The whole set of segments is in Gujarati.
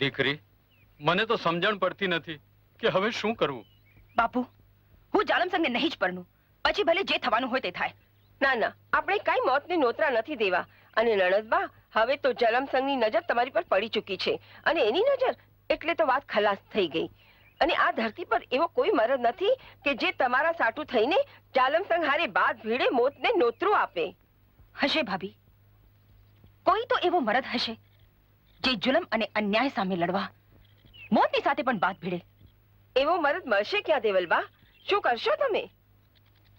દીકરી, મને તો સમજણ પડતી નથી કે હવે શું કરવું. બાપુ, હું જાલમસંગને નહીં જ પરણું, પછી ભલે જે થવાનું હોય તે થાય. ના ના, આપણે કઈ મોતને નોતરા નથી દેવા. અને નણંદબા, હવે તો જાલમસંગની નજર તમારી પર પડી ચૂકી છે, અને એની નજર એટલે તો વાત ખલાસ થઈ ગઈ. અને આ ધરતી પર એવો કોઈ મરદ નથી કે જે તમારા સાટું થઈને જાલમસંગ હારે બાદ ભીડે મોતને નોતરું આપે. હશે ભાભી, કોઈ તો એવો મરદ હશે જે જુલમ અને અન્યાય સામે લડવા મોતની સાથે પણ બાદ ભીડે. એવો મરદ મળશે ક્યાં દેવલબા? શું કરશો તમે?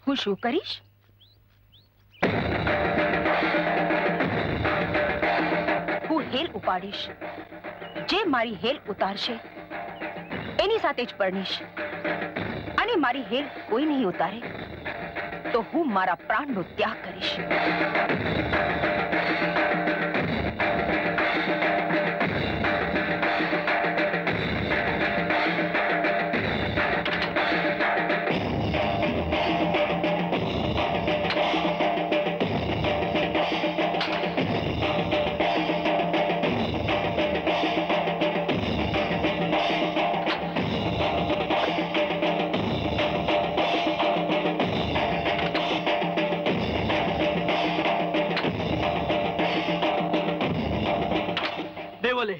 હું શું કરીશ? હું હેલ ઉપાડીશ. જે મારી હેલ ઉતારશે એની સાથે જ પરણીશ. અને મારી હેલ કોઈ નહીં ઉતારે તો હું મારા પ્રાણનો ત્યાગ કરીશ.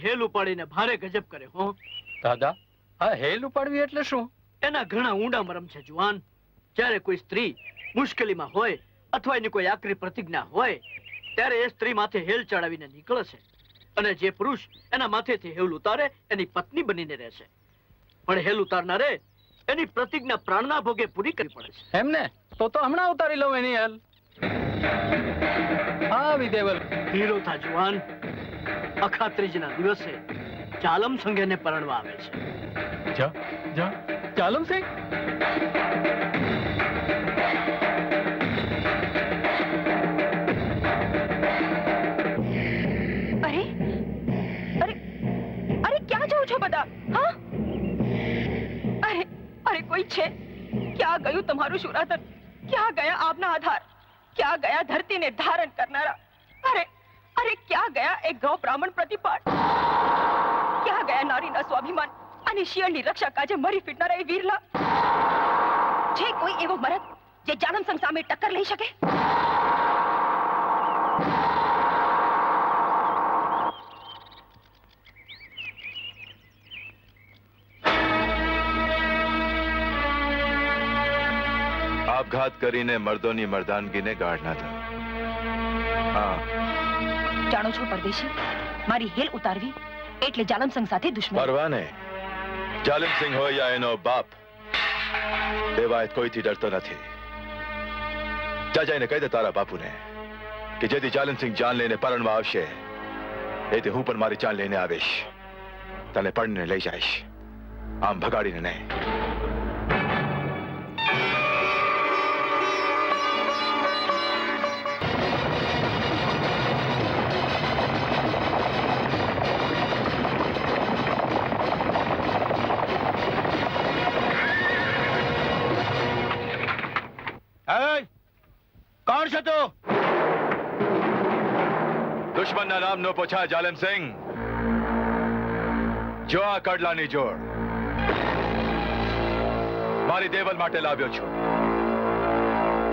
હેલ ઉપાડીને ભારે ગજબ કરે. હો દાદા, આ હેલ ઉપાડવી એટલે શું? એના ઘણા ઊંડા મરમ છે જુવાન. જ્યારે કોઈ સ્ત્રી મુશ્કેલીમાં હોય અથવા એની કોઈ આકરી પ્રતિજ્ઞા હોય ત્યારે એ સ્ત્રી માથે હેલ ચડાવીને નીકળે છે, અને જે પુરુષ એના માથેથી હેલ ઉતારે એની પત્ની બનીને રહેશે. પણ હેલ ઉતારનારે એની પ્રતિજ્ઞા પ્રાણના ભોગે પૂરી કરવી પડે છે. એમને તો હમણાં ઉતારી લઉં એની હેલ. હા વિદેવલ, હીરો થા જુવાન. અખાત્રીજના દિવસે જાલમસંગ એને પરણવા આવે છે. જા જા જાલમસિંહ. અરે અરે અરે, ક્યાં જાઓ છો બધા? હા, અરે અરે, કોઈ છે? ક્યાં ગયું તમારું શુરાતન? ક્યાં ગયા આપના આધાર? ક્યાં ગયા ધરતીને ધારણ કરનારા? અરે અરે, ક્યાં ગયા એક ગૌ બ્રાહ્મણ પ્રતિપાળ? ક્યાં ગયા નારીના સ્વાભિમાન અને શિયળની રક્ષા કાજે મરી ફીટનારા એ વીરલા? છે કોઈ એવો મરદ જે જાલમસંગ સામે ટક્કર લઈ શકે? આપઘાત કરીને મર્દોની મર્દાનગીને ગાળના હતા. હા, જાણો છો પરદેશી, મારી હેલ ઉતારવી એટલે જાલમસંગ સાથે દુશ્મની. પરવાને જાલિમસિંહ હોય યા એનો બાપ, દેવાયત કોઈથી ડરતો નથી. જા જઈને કહી દે તારા બાપુને કે જેથી જાલિમસિંહ જાન લઈને પરણવા આવશે એથી હું પણ મારી જાન લઈને આવીશ. તને પરણીને લઈ જઈશ, આમ ભગાડીને નહીં. કોણ છે તું? દુશ્મનના નામ નો પૂછા જાલિમસિંહ. જો આ કડલાની જોડ મારી દેવલ માટે લાવ્યો છું.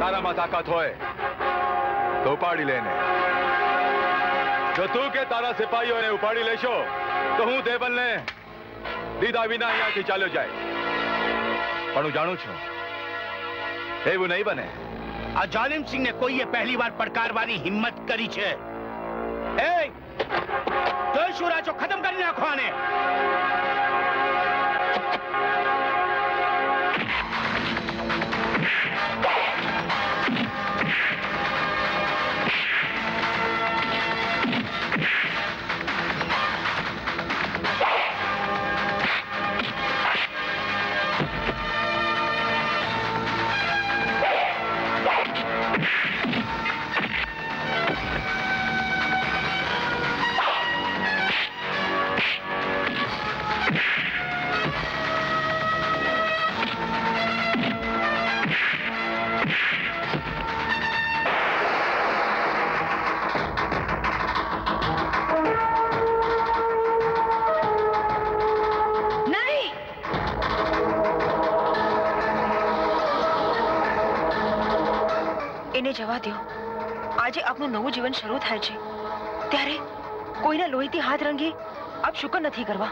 તારામાં તાકાત હોય તો ઉપાડી લેને. જો તું કે તારા સિપાહીઓને ઉપાડી લેશો તો હું દેવલને દીધા વિના અહીંયાથી ચાલ્યો જાય. પણ હું જાણું છું એવું નહીં બને. આ જાલિમસિંહ ને કોઈએ પહેલી વાર પડકારવાની હિંમત કરી છે. એ જો શુરાચો ખતમ કરી નાખો આને. એને જવા દો. આજે આપનું નવું જીવન શરૂ થાય છે ત્યારે કોઈના લોહીથી હાથ રંગી આપ શુકર નથી કરવા.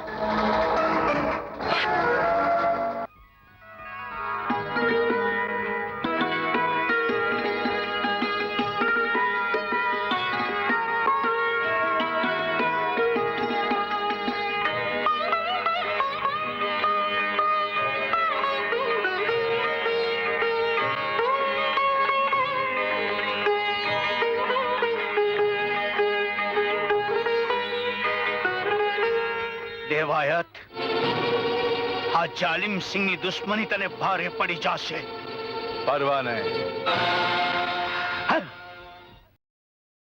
દેવાયત, આ જાલિમ સિંહની દુશ્મની તને ભારે પડી જશે. પરવા નહીં.